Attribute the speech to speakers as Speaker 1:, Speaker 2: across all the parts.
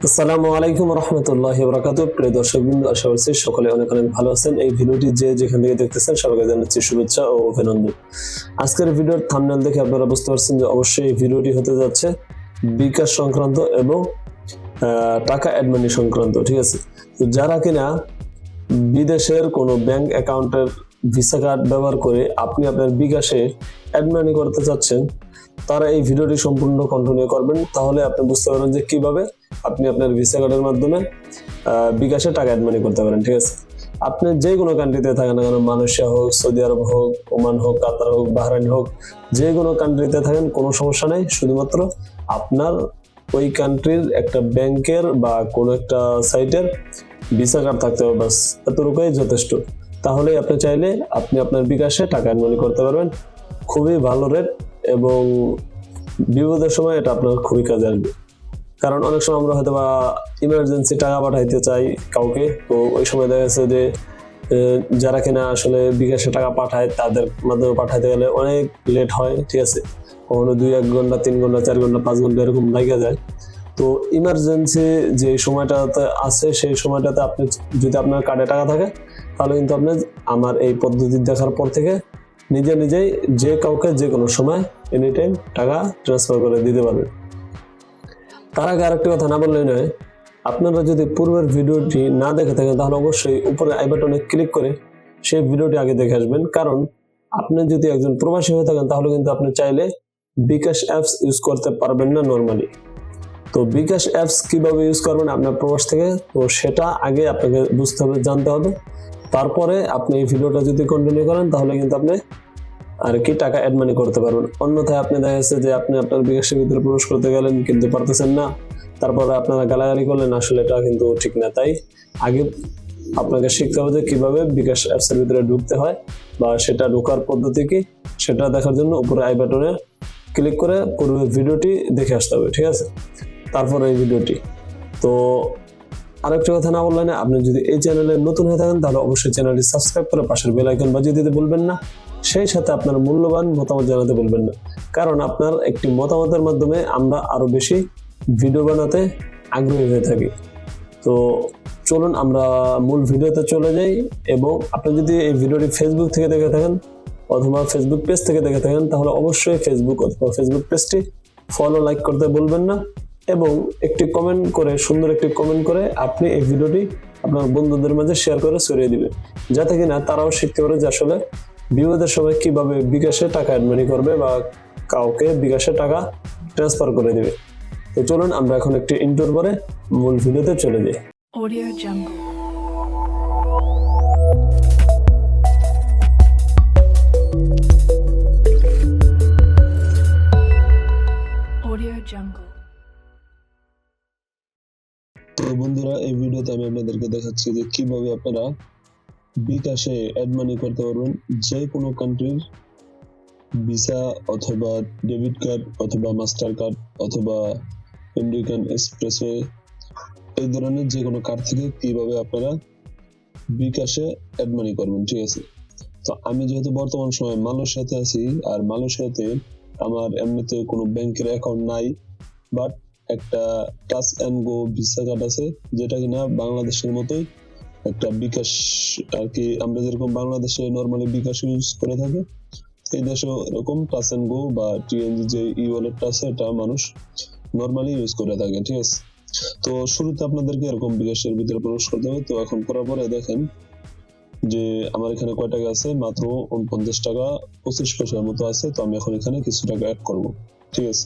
Speaker 1: আসসালামু আলাইকুম রহমতুল্লাহি ওয়া বারাকাতুহু। প্রিয় দর্শকবৃন্দ, আশা করছি সকলে অনেক অনেক ভালো আছেন। এই ভিডিওটি যে যেখান থেকে দেখতেছেন সবাইকে জানাচ্ছি শুভেচ্ছা ও অভিনন্দন। আজকের ভিডিওর থাম্বনেল দেখে আপনারা বুঝতে পারছেন যে অবশ্যই এই ভিডিওটি হতে যাচ্ছে বিকাশ সংক্রান্ত এবং টাকা অ্যাড মানি সংক্রান্ত। ঠিক আছে, তো যারা কিনা বিদেশের কোনো ব্যাংক অ্যাকাউন্টের ভিসা কার্ড ব্যবহার করে আপনি আপনার বিকাশে অ্যাড মানি করতে চাচ্ছেন, তারা এই ভিডিওটি সম্পূর্ণ কন্টিনিউ করবেন। তাহলে আপনি বুঝতে পারবেন যে কিভাবে আপনি আপনার ভিসা কার্ডের মাধ্যমে বিকাশে টাকা অ্যাড মানি করতে পারেন। ঠিক আছে, আপনি যে কোনো কান্ট্রিতে থাকেন না কেন, মালয়েশিয়া হোক, সৌদি আরব হোক, ওমান হোক, কাতার হোক, বাহরাইন হোক, যে কোনো কান্ট্রিতে থাকেন কোনো সমস্যা নেই। শুধুমাত্র আপনার ওই কান্ট্রির একটা ব্যাংকের বা কোনো একটা সাইটের ভিসা কার্ড থাকতে হবে, বাস এতটুকুই যথেষ্ট। তাহলে আপনি চাইলে আপনি আপনার বিকাশে টাকা অ্যাড মানি করতে পারবেন খুবই ভালো রেট, এবং বিপদের সময় এটা আপনার খুবই কাজে আসবে। কারণ অনেক সময় আমরা হয়তো বা ইমার্জেন্সি টাকা পাঠাইতে চাই কাউকে, তো ওই সময় দেখা যাচ্ছে যে যারা কিনা আসলে বিকাশে টাকা পাঠায় তাদের মাধ্যমে পাঠাইতে গেলে অনেক লেট হয়। ঠিক আছে, কখনো 2-1 ঘন্টা, 3 ঘন্টা, 4 ঘন্টা, 5 ঘন্টা এরকম লাগে যায়। তো ইমার্জেন্সি যে সময়টাতে আছে সেই সময়টাতে আপনি যদি আপনার কার্ডে টাকা থাকে, তাহলে কিন্তু আপনি আমার এই পদ্ধতি দেখার পর থেকে নিজেই যে কাউকে যে কোনো সময় এনি টাইম টাকা ট্রান্সফার করে দিতে পারবেন। তার আগে আরেকটি কথা না বললেই নয়, আপনারা যদি পূর্বের ভিডিওটি না দেখে থাকেন তাহলে অবশ্যই উপরে আই বাটনে ক্লিক করে সেই ভিডিওটি আগে দেখে আসবেন। কারণ আপনি যদি একজন প্রবাসী হয়ে থাকেন তাহলে কিন্তু আপনি চাইলে বিকাশ অ্যাপস ইউজ করতে পারবেন না নর্মালি। তো বিকাশ অ্যাপস কিভাবে ইউজ করবেন আপনার প্রবাস থেকে, তো সেটা আগে আপনাকে বুঝতে হবে, জানতে হবে। তারপরে আপনি এই ভিডিওটা যদি কন্টিনিউ করেন তাহলে কিন্তু আপনি আর কি টাকা অ্যাড মানি করতে পারবেন। অন্যথায় আপনি দেখা যাচ্ছে যে আপনি আপনার বিকাশের ভিতরে প্রবেশ করতে গেলেন কিন্তু পারতেছেন না, তারপরে আপনারা গালাগালি করলেন, আসলে এটা কিন্তু ঠিক না। তাই আগে আপনাকে শিখতে হবে যে কিভাবে বিকাশ অ্যাপসের ভিতরে ঢুকতে হয় বা সেটা ঢোকার পদ্ধতি কি, সেটা দেখার জন্য উপরে আই বাটনে ক্লিক করে পূর্বের ভিডিওটি দেখে আসতে হবে। ঠিক আছে, তারপরে এই ভিডিওটি। তো আরেকটা কথা না বললেন, আপনি যদি এই চ্যানেলে নতুন হয়ে থাকেন তাহলে অবশ্যই চ্যানেলটি সাবস্ক্রাইব করে পাশের বেল আইকন বাজিয়ে দিতে ভুলবেন না। সেই সাথে আপনার মূল্যবান মতামত জানাতে ভুলবেন না, কারণ আপনার একটি মতামতের মাধ্যমে আমরা আরো বেশি ভিডিও বানাতে আগ্রহী হয়ে থাকি। তো চলুন আমরা মূল ভিডিওতে চলে যাই। এবং আপনি যদি এই ভিডিওটি ফেসবুক থেকে দেখে থাকেন অথবা ফেসবুক পেজ থেকে দেখে থাকেন তাহলে অবশ্যই ফেসবুক অথবা ফেসবুক পেজটি ফলো, লাইক করতে ভুলবেন না। এবং একটি কমেন্ট করে, সুন্দর একটি কমেন্ট করে আপনি এই ভিডিওটি আপনার বন্ধুদের মাঝে শেয়ার করে ছড়িয়ে দিবেন, যাতে কিনা তারাও শিখতে পারে যে আসলে বিপদের সময় কিভাবে বিকাশে টাকা অ্যাড মানি করবে বা কাউকে বিকাশে টাকা ট্রান্সফার করে দিবে। তো চলুন আমরা এখন একটি ইন্ট্রোর পরে মূল ভিডিওতে চলে যাই।
Speaker 2: Audio Jungle. Audio Jungle.
Speaker 3: তো বন্ধুরা, এই ভিডিওতে আমি আপনাদেরকে দেখাচ্ছি যে কিভাবে আপনারা বিকাশে অ্যাড মানি করতে পারবেন যে কোনো কান্ট্রির ভিসা অথবা ডেবিট কার্ড অথবা মাস্টার কার্ড অথবা আমেরিকান এক্সপ্রেসওয়ে, এই ধরনের যে কোনো কার্ড থেকে কিভাবে আপনারা বিকাশে অ্যাড মানি করবেন। ঠিক আছে, তো আমি যেহেতু বর্তমান সময় মালয়েশিয়াতে আছি, আর মালয়েশিয়াতে আমার এমনিতে কোনো ব্যাংকের অ্যাকাউন্ট নাই, বাট একটা touch and go visa card আছে, যেটা কিনা বাংলাদেশের মতোই একটা বিকাশ আর কি। আমরা যেরকম বাংলাদেশে নর্মালি বিকাশ ইউজ করে থাকি, এই দেশেও এরকম টাচ অ্যান্ড গো বা টিএনজি যে ই ওয়ালেটটা আছে এটা মানুষ নর্মালি ইউজ করে থাকে। ঠিক আছে, তো শুরুতে আপনাদেরকে এরকম বিকাশের ভিতরে প্রবেশ করতে হবে। তো এখন করার পরে দেখেন যে আমার এখানে কয় টাকা আছে, মাত্র 49 টাকা 25 পয়সার মতো আছে। তো আমি এখন এখানে কিছু টাকা অ্যাড করব। ঠিক আছে,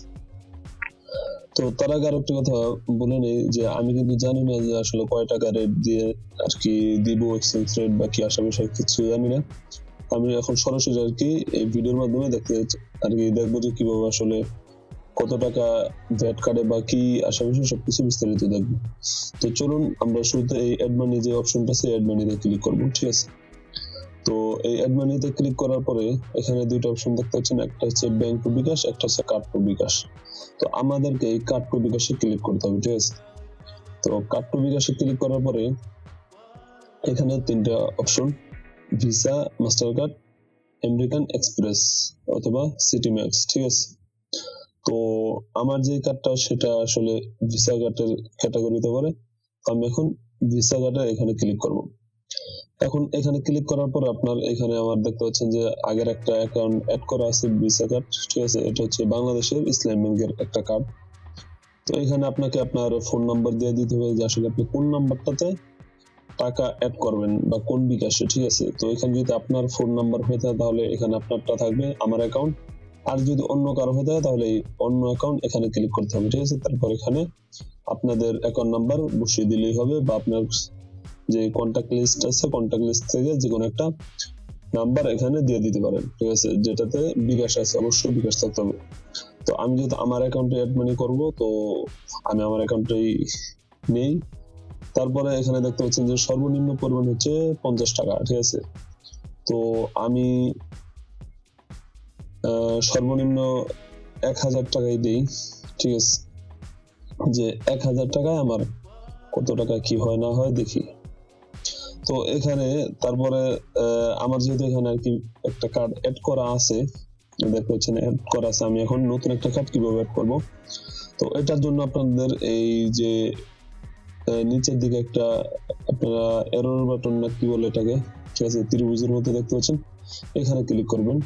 Speaker 3: তো তার আগে আরেকটা কথা বলে নেই যে আমি কিন্তু জানি না যে আসলে কয় টাকা রেট দিয়ে আর কি দিব, এক্সচেঞ্জ রেট বা কি আসা বিষয় কিছু জানি না। আমি এখন সরাসরি আর কি এই ভিডিওর মাধ্যমে দেখতে আর কি দেখবো যে কিভাবে আসলে কত টাকা ভ্যাট কাটে বা কি আসা বিষয় সবকিছু বিস্তারিত দেখবো। তো চলুন আমরা শুরুতে এই অ্যাড মানি যে অপশনটা আছে অ্যাড মানিতে ক্লিক করবো। ঠিক আছে, তো এই অ্যাড মানিতে ক্লিক করার পরে এখানে দুইটা অপশন দেখতে পাচ্ছেন, একটা হচ্ছে ব্যাংক টু বিকাশ, একটা হচ্ছে কার্ড টু বিকাশ। তো আমাদেরকে এই কার্ড টু বিকাশে ক্লিক করতে হবে। ঠিক আছে, তো কার্ড টু বিকাশে ক্লিক করার পরে এখানে তিনটা option, visa, master card, American express অথবা সিটি ম্যাক্স। ঠিক আছে, তো আমার যে কার্ডটা সেটা আসলে ভিসা কার্ডের ক্যাটাগরিতে পড়ে। তো আমি এখন ভিসা কার্ডে এখানে ক্লিক করব। এখন এখানে ক্লিক করার পর আপনার এখানে আমার দেখতে পাচ্ছেন যে আগের একটা অ্যাকাউন্ট অ্যাড করা আছে ভিসা কার্ড, ঠিক আছে। এটা হচ্ছে বাংলাদেশের ইসলামী ব্যাংকের একটা কার্ড। তো এখানে আপনাকে আপনার ফোন নাম্বার দিয়ে দিতে হবে যে আসলে আপনি কোন নাম্বারটাতে টাকা অ্যাড করবেন বা কোন বিকাশে, ঠিক আছে। তো এখানে যদি আপনার ফোন নাম্বার হয়ে থাকে তাহলে এখানে আপনারটা থাকবে আমার অ্যাকাউন্ট, আর যদি অন্য কারো হয়ে থাকে তাহলে এই অন্য অ্যাকাউন্ট এখানে ক্লিক করতে হবে, ঠিক আছে। তারপর এখানে আপনাদের অ্যাকাউন্ট নাম্বার বসিয়ে দিলেই হবে, বা আপনার যে কন্ট্যাক্ট লিস্ট আছে কন্ট্যাক্ট লিস্ট থেকে যে কোনো একটা নাম্বার এখানে দিয়ে দিতে পারেন, ঠিক আছে। যেটাতে বিকাশ আছে অবশ্যই বিকাশ থাকতে হবে। তো আমি যেহেতু আমার অ্যাকাউন্টে অ্যাড মানি করবো, তো আমি আমার অ্যাকাউন্টেই নেই। তারপরে এখানে দেখতে পাচ্ছেন যে সর্বনিম্ন পরিমাণ হচ্ছে 50 টাকা, ঠিক আছে। তো আমি সর্বনিম্ন 1000 টাকাই দিই, ঠিক আছে। যে 1000 টাকায় আমার কত টাকা কি হয় না হয় দেখি। তো এখানে তারপরে আমার যেহেতু এখানে আর কি একটা কার্ড অ্যাড করা আছে, দেখতে পাচ্ছেন অ্যাড করা আছে, আমি এখন নতুন একটা কার্ড কিভাবে অ্যাড করব। তো এটার জন্য আপনাদের এই যে নিচের দিকে একটা আপনারা এরর বাটন না কি বলে এটাকে, ঠিক আছে, ত্রিভুজের মধ্যে দেখতে পাচ্ছেন, এখানে ক্লিক করবেন।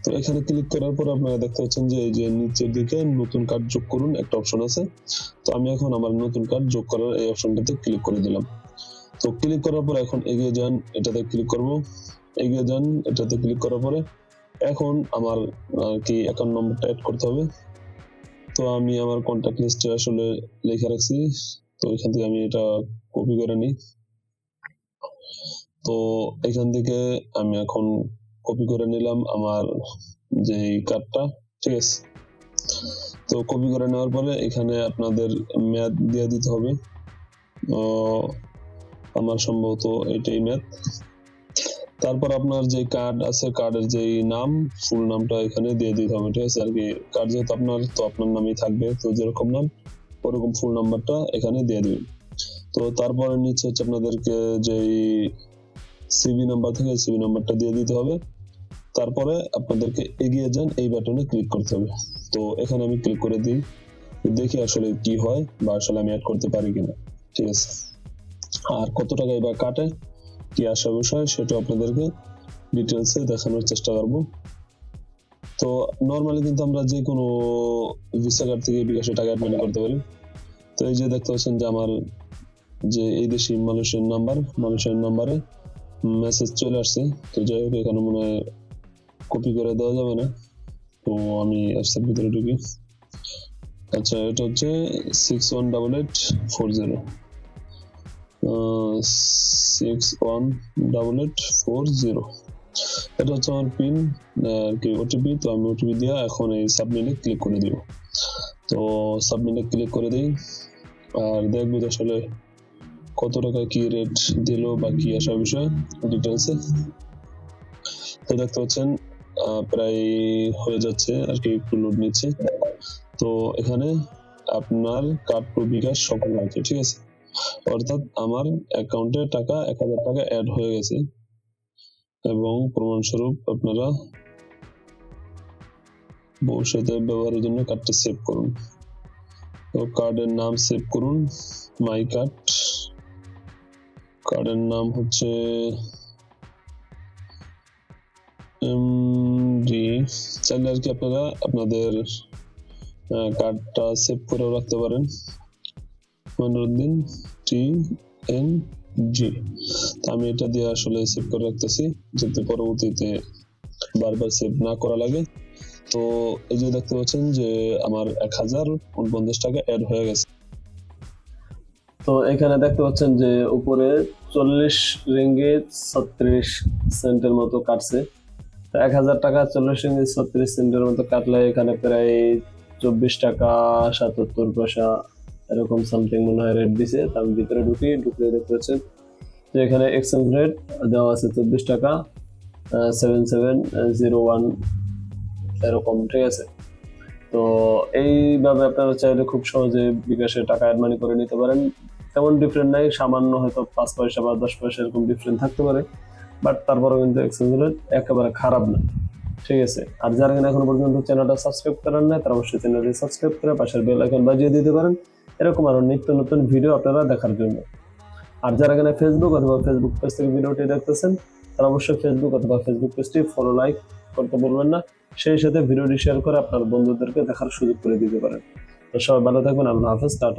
Speaker 3: তো এখানে ক্লিক করার পর আপনারা দেখতে পাচ্ছেন যে এই যে নিচের দিকে নতুন কার্ড যোগ করুন একটা অপশন আছে। তো আমি এখন আমার নতুন কার্ড যোগ করার এই অপশনটাতে ক্লিক করে দিলাম। তো ক্লিক করার পর এখন এগিয়ে যান, এটাতে ক্লিক করব। এগিয়ে যান, এটাতে ক্লিক করার পরে এখন আমার আর কি অ্যাকাউন্ট নম্বরটা অ্যাড করতে হবে। তো আমি আমার কন্ট্যাক্ট লিস্টে আসলে লিখে রাখছি, তো এখান থেকে আমি এটা কপি করে নিই। তো এখান থেকে আমি এখন কপি করে নিলাম আমার যে কার্ডটা, ঠিক আছে। তো কপি করে নেওয়ার পরে এখানে আপনাদের মেয়াদ দিয়ে দিতে হবে। আমার সম্ভবত এটাই মেয়াদ। তারপর আপনার যে কার্ড আছে কার্ডের যে নাম ফুল নামটা এখানে দিয়ে দিতে হবে, ঠিক আছে। আর কি কার্ড যেহেতু আপনার, তো আপনার নামই থাকবে, তো যেরকম নাম ওরকম ফুল নাম্বারটা এখানে দিয়ে দিবেন। তো তারপরে নিচে হচ্ছে আপনাদেরকে যে সিভি নাম্বার থেকে সিভি নাম্বারটা দিয়ে দিতে হবে। তারপরে আপনাদেরকে এগিয়ে যান এই বাটনে ক্লিক করতে হবে। তো এখানে আমি ক্লিক করে দিই, দেখি আসলে কি হয় বা আসলে আমি অ্যাড করতে পারি কিনা, ঠিক আছে। আর কত টাকা এবার কাটে কি আসা বিষয় সেটা আপনাদেরকে ডিটেলসে দেখানোর চেষ্টা করব। তো নর্মালি কিন্তু আমরা যে কোনো ভিসা কার্ড থেকে বিকাশে টাকা অ্যাড মানি করতে পারি। তো এই যে দেখতে পাচ্ছেন যে আমার যে এই দেশি মালয়েশিয়ান নাম্বারে মেসেজ চলে আসছে। তো যাই হোক এখানে মনে হয় কপি করে দেওয়া যাবে না, তো আমি অ্যাপসের ভিতরে ঢুকি। আচ্ছা, এটা হচ্ছে 618840 618840, এটা হচ্ছে আমার পিন আর কি ওটিপি। তো আমি ওটিপি দিয়ে এখন এই সাবমিটে ক্লিক করে দিব। তো সাবমিটে ক্লিক করে দিই আর দেখবো আসলে কত টাকা কি রেট দিল বা কি আসা বিষয় ডিটেলসে। তো দেখতে পাচ্ছেন প্রায় হয়ে যাচ্ছে আর কি, একটু লোড নিচ্ছে। তো এখানে আপনার কার্ড টু বিকাশ সফল হয়েছে, ঠিক আছে। অর্থাৎ আমার অ্যাকাউন্টে টাকা 1000 টাকা অ্যাড হয়ে গেছে, এবং প্রমাণস্বরূপ আপনারা ভবিষ্যতে ব্যবহারের জন্য কার্ডটি সেভ করুন। তো কার্ডের নাম সেভ করুন, মাই কার্ড। কার্ডের নাম হচ্ছে এমডি। চাইলে আর কি আপনারা আপনাদের কার্ডটা সেভ করেও রাখতে পারেন, মনিরুদ্দিন TNG। আমি এটা দিয়ে আসলে সেভ করে রাখতেছি যাতে পরবর্তীতে বারবার সেভ না করা লাগে। তো এই যে দেখতে পাচ্ছেন যে আমার 1049 টাকা অ্যাড হয়ে গেছে।
Speaker 1: তো এখানে দেখতে পাচ্ছেন যে উপরে 40 রিঙ্গিত 36 সেন্টের মতো কাটছে। তো 1000 টাকা 40 রিঙ্গিত 36 সেন্টের মতো কাটলে এখানে প্রায় 24 টাকা 77 পয়সা এরকম সামথিং মনে হয় রেট দিছে। তো আমি ভিতরে ঢুকে দেখতে পাচ্ছেন যে এখানে এক্সচেঞ্জ রেট দেওয়া আছে 24 টাকা 7701 এরকম, ঠিক আছে। তো এইভাবে আপনারা চাইলে খুব সহজে বিকাশে টাকা অ্যাড মানি করে নিতে পারেন। তেমন ডিফারেন্ট নাই, সামান্য হয়তো 5 পয়সা বা 10 পয়সা এরকম ডিফারেন্ট থাকতে পারে, বাট তারপরে কিন্তু এক্সচেঞ্জ রেট একেবারে খারাপ না। ঠিক আছে, আর যারা কিনা এখনো পর্যন্ত চ্যানেলটা সাবস্ক্রাইব করেন না তারা অবশ্যই চ্যানেলটি সাবস্ক্রাইব করে পাশের বেল আইকন বাজিয়ে দিতে পারেন এরকম আরো নিত্য নতুন ভিডিও আপনারা দেখার জন্য। আর যারা কিনা ফেসবুক অথবা ফেসবুক পেজ থেকে ভিডিওটি দেখতেছেন তারা অবশ্যই ফেসবুক অথবা ফেসবুক পেজটি ফলো লাইক করতে বলবেন না, সেই সাথে ভিডিওটি শেয়ার করে আপনার বন্ধুদেরকে দেখার সুযোগ করে দিতে পারেন। তো সবাই ভালো থাকবেন, আল্লাহ হাফেজ, টাটা।